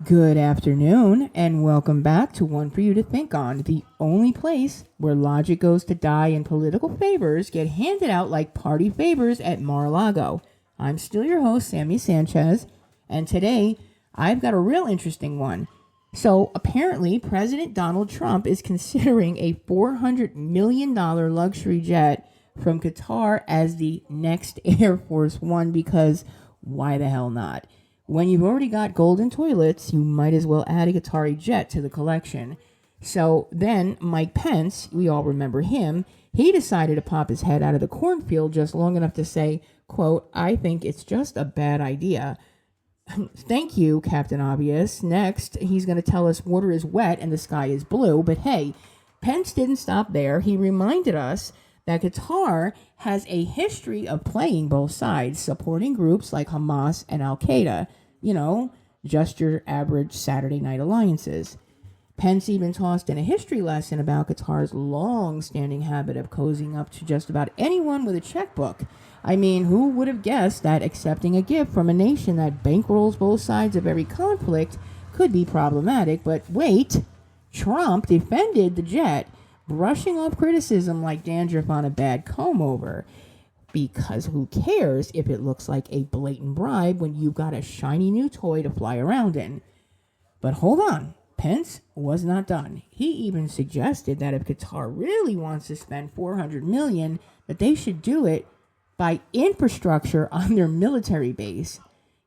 Good afternoon, and welcome back to One for You to Think On, the only place where logic goes to die and political favors get handed out like party favors at Mar-a-Lago. I'm still your host, Sammy Sanchez, and today I've got a real interesting one. So apparently, President Donald Trump is considering a $400 million luxury jet from Qatar as the next Air Force One because why the hell not? When you've already got golden toilets, you might as well add a Qatari jet to the collection. So then Mike Pence, we all remember him, he decided to pop his head out of the cornfield just long enough to say, quote, "I think it's just a bad idea." Thank you, Captain Obvious. Next, he's going to tell us water is wet and the sky is blue. But hey, Pence didn't stop there. He reminded us that Qatar has a history of playing both sides, supporting groups like Hamas and Al-Qaeda. You know, just your average Saturday night alliances. Pence even tossed in a history lesson about Qatar's long-standing habit of cozying up to just about anyone with a checkbook. I mean, who would have guessed that accepting a gift from a nation that bankrolls both sides of every conflict could be problematic? But wait, Trump defended the jet, brushing off criticism like dandruff on a bad comb-over. Because who cares if it looks like a blatant bribe when you've got a shiny new toy to fly around in? But hold on, Pence was not done. He even suggested that if Qatar really wants to spend $400 million, that they should do it by infrastructure on their military base.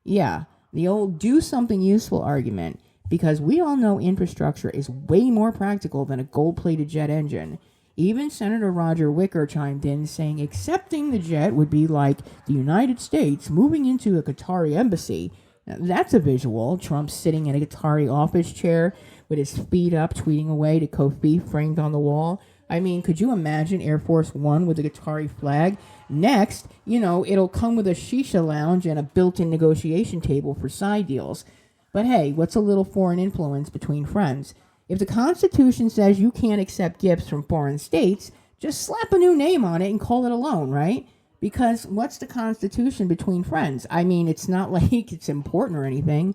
Yeah, the old do something useful argument, because we all know infrastructure is way more practical than a gold-plated jet engine. Even Senator Roger Wicker chimed in, saying accepting the jet would be like the United States moving into a Qatari embassy. Now, that's a visual. Trump sitting in a Qatari office chair with his feet up, tweeting away to Kofi framed on the wall. I mean, could you imagine Air Force One with a Qatari flag? Next, it'll come with a shisha lounge and a built-in negotiation table for side deals. But hey, what's a little foreign influence between friends? If the Constitution says you can't accept gifts from foreign states, just slap a new name on it and call it a loan, right? Because what's the Constitution between friends? I mean, it's not like it's important or anything.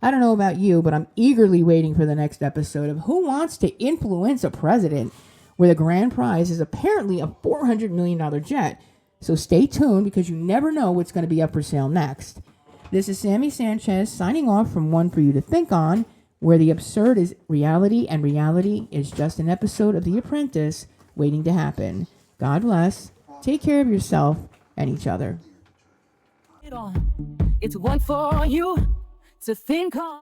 I don't know about you, but I'm eagerly waiting for the next episode of Who Wants to Influence a President, where the grand prize is apparently a $400 million jet. So stay tuned because you never know what's going to be up for sale next. This is Sammy Sanchez signing off from One for You to Think On, where the absurd is reality and reality is just an episode of The Apprentice waiting to happen. God bless. Take care of yourself and each other. It's one for you to think on.